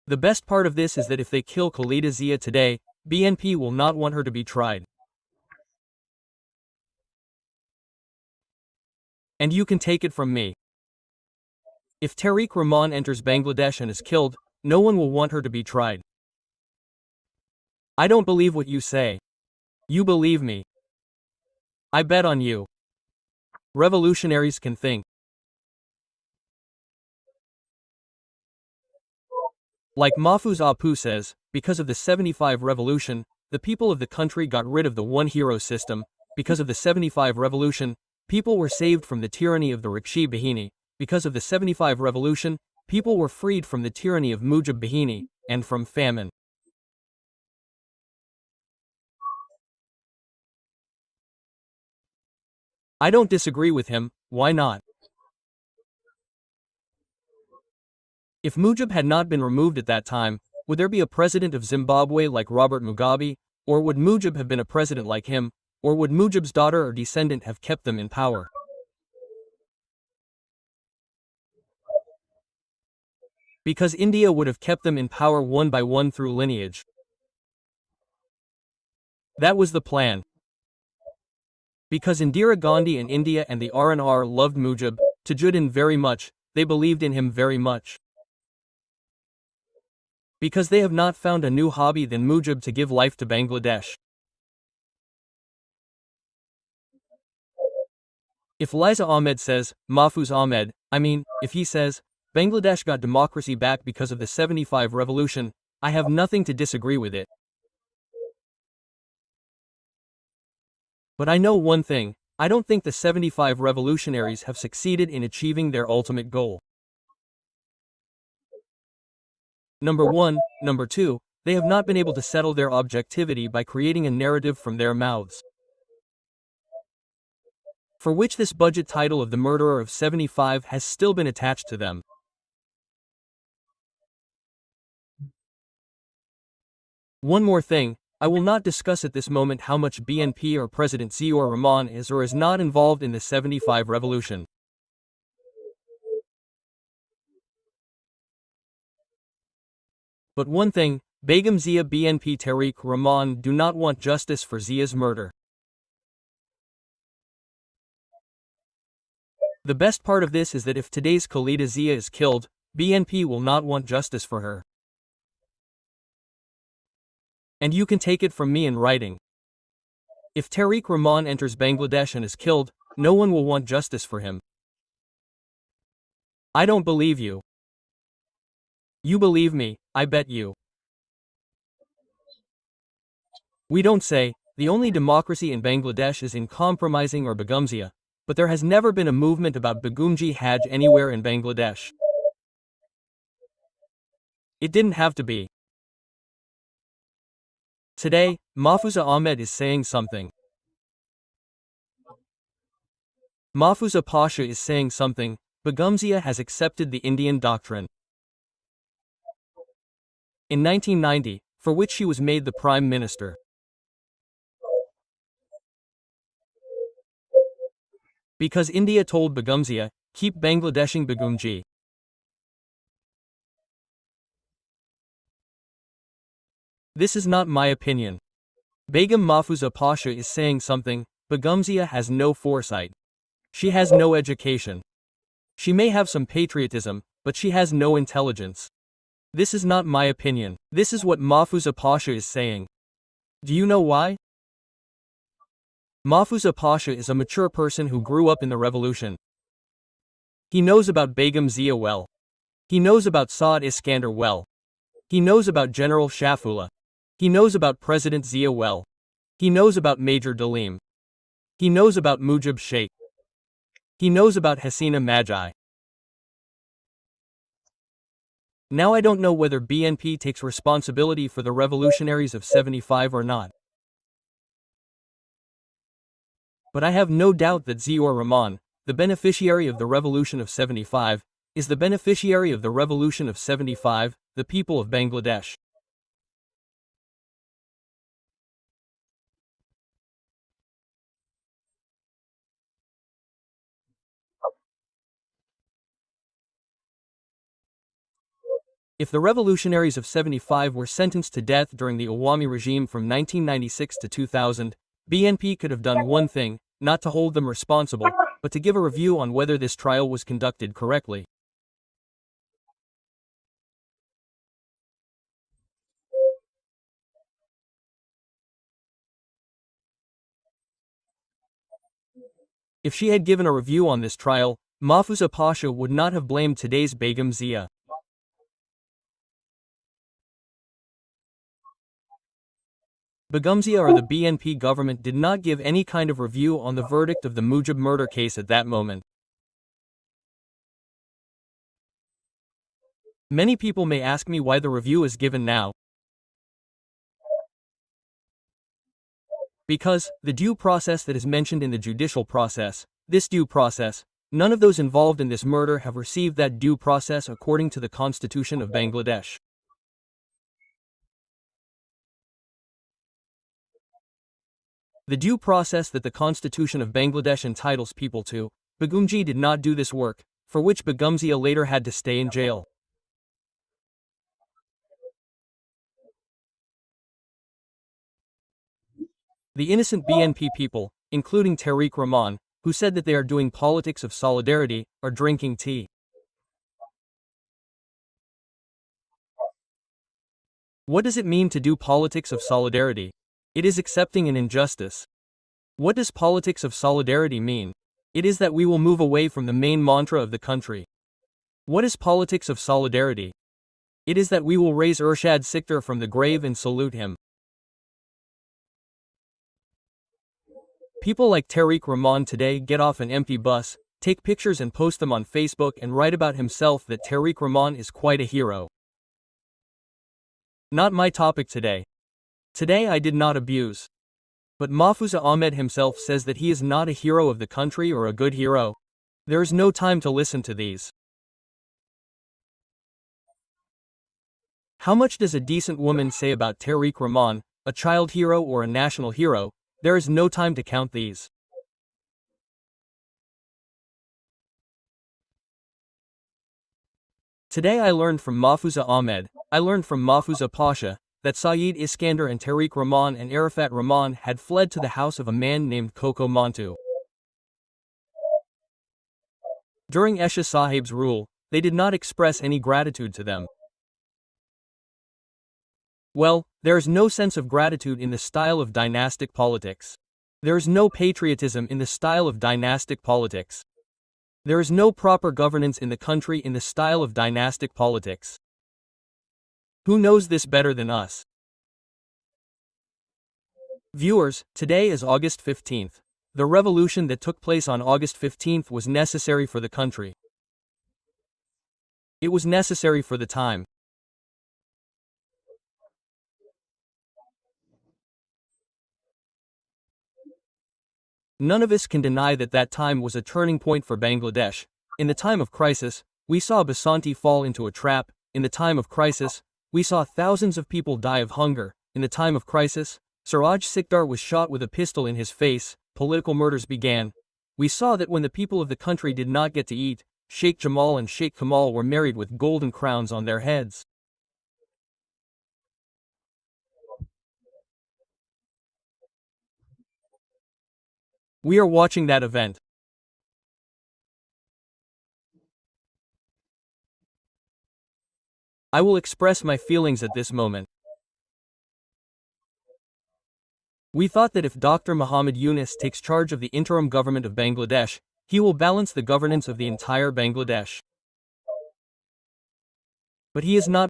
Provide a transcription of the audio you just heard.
The best part of this is that if they kill Khalida Zia today, BNP will not want her to be tried. And you can take it from me. If Tariq Rahman enters Bangladesh and is killed, no one will want her to be tried. I don't believe what you say. You believe me. I bet on you. Revolutionaries can think. Like Mahfouz Apu says, because of the 75 revolution, the people of the country got rid of the one-hero system. Because of the 75 revolution, people were saved from the tyranny of the Rakshi Bahini. Because of the 75 revolution, people were freed from the tyranny of Mujib Bahini, and from famine. I don't disagree with him, why not? If Mujib had not been removed at that time, would there be a president of Zimbabwe like Robert Mugabe, or would Mujib have been a president like him, or would Mujib's daughter or descendant have kept them in power? Because India would have kept them in power one by one through lineage. That was the plan. Because Indira Gandhi and India and the RNR loved Mujib, Tajuddin very much, they believed in him very much. Because they have not found a new hobby than Mujib to give life to Bangladesh. If Liza Ahmed says, Mahfouz Ahmed, if he says, Bangladesh got democracy back because of the 75 revolution, I have nothing to disagree with it. But I know one thing, I don't think the 75 revolutionaries have succeeded in achieving their ultimate goal. Number 1, number 2, they have not been able to settle their objectivity by creating a narrative from their mouths, for which this budget title of the murderer of 75 has still been attached to them. One more thing, I will not discuss at this moment how much BNP or President Ziaur Rahman is or is not involved in the 75 revolution. But one thing, Begum Zia BNP Tariq Rahman do not want justice for Zia's murder. The best part of this is that if today's Khalida Zia is killed, BNP will not want justice for her. And you can take it from me in writing. If Tariq Rahman enters Bangladesh and is killed, no one will want justice for him. I don't believe you. You believe me, I bet you. We don't say, the only democracy in Bangladesh is in compromising or Begumzia, but there has never been a movement about Begumji Hajj anywhere in Bangladesh. It didn't have to be. Today, Mahfouza Ahmed is saying something. Mahfouza Pasha is saying something, Begumzia has accepted the Indian doctrine. In 1990, for which she was made the Prime Minister. Because India told Begumzia, keep Bangladeshing Begumji. This is not my opinion. Begum Mahfouza Pasha is saying something, Begumzia has no foresight. She has no education. She may have some patriotism, but she has no intelligence. This is not my opinion. This is what Mahfouza Pasha is saying. Do you know why? Mahfouza Pasha is a mature person who grew up in the revolution. He knows about Begum Zia well. He knows about Saad Iskander well. He knows about General Shafullah. He knows about President Zia well. He knows about Major Dalim. He knows about Mujib Sheikh. He knows about Hasina Magi. Now I don't know whether BNP takes responsibility for the revolutionaries of 75 or not. But I have no doubt that Ziaur Rahman, the beneficiary of the revolution of 75, is the beneficiary of the revolution of 75, the people of Bangladesh. If the revolutionaries of 75 were sentenced to death during the Awami regime from 1996 to 2000, BNP could have done one thing, not to hold them responsible, but to give a review on whether this trial was conducted correctly. If she had given a review on this trial, Mahfuza Pasha would not have blamed today's Begum Zia. Begum Zia or the BNP government did not give any kind of review on the verdict of the Mujib murder case at that moment. Many people may ask me why the review is given now. Because, the due process that is mentioned in the judicial process, this due process, none of those involved in this murder have received that due process according to the Constitution of Bangladesh. The due process that the Constitution of Bangladesh entitles people to, Begumji did not do this work, for which Begum Zia later had to stay in jail. The innocent BNP people, including Tariq Rahman, who said that they are doing politics of solidarity, are drinking tea. What does it mean to do politics of solidarity? It is accepting an injustice. What does politics of solidarity mean? It is that we will move away from the main mantra of the country. What is politics of solidarity? It is that we will raise Irshad Sikdar from the grave and salute him. People like Tariq Rahman today get off an empty bus, take pictures and post them on Facebook and write about himself that Tariq Rahman is quite a hero. Not my topic today. Today I did not abuse. But Mahfuza Ahmed himself says that he is not a hero of the country or a good hero. There is no time to listen to these. How much does a decent woman say about Tariq Rahman, a child hero or a national hero? There is no time to count these. Today I learned from Mahfuza Ahmed, I learned from Mahfuza Pasha, that Saeed Iskander and Tariq Rahman and Arafat Rahman had fled to the house of a man named Koko Mantu. During Esha Sahib's rule, they did not express any gratitude to them. Well, there is no sense of gratitude in the style of dynastic politics. There is no patriotism in the style of dynastic politics. There is no proper governance in the country in the style of dynastic politics. Who knows this better than us? Viewers, today is August 15th. The revolution that took place on August 15th was necessary for the country. It was necessary for the time. None of us can deny that that time was a turning point for Bangladesh. In the time of crisis, we saw Basanti fall into a trap. In the time of crisis, we saw thousands of people die of hunger. In the time of crisis, Siraj Sikdar was shot with a pistol in his face. Political murders began. We saw that when the people of the country did not get to eat, Sheikh Jamal and Sheikh Kamal were married with golden crowns on their heads. We are watching that event. I will express my feelings at this moment. We thought that if Dr. Muhammad Yunus takes charge of the interim government of Bangladesh, he will balance the governance of the entire Bangladesh. But he is not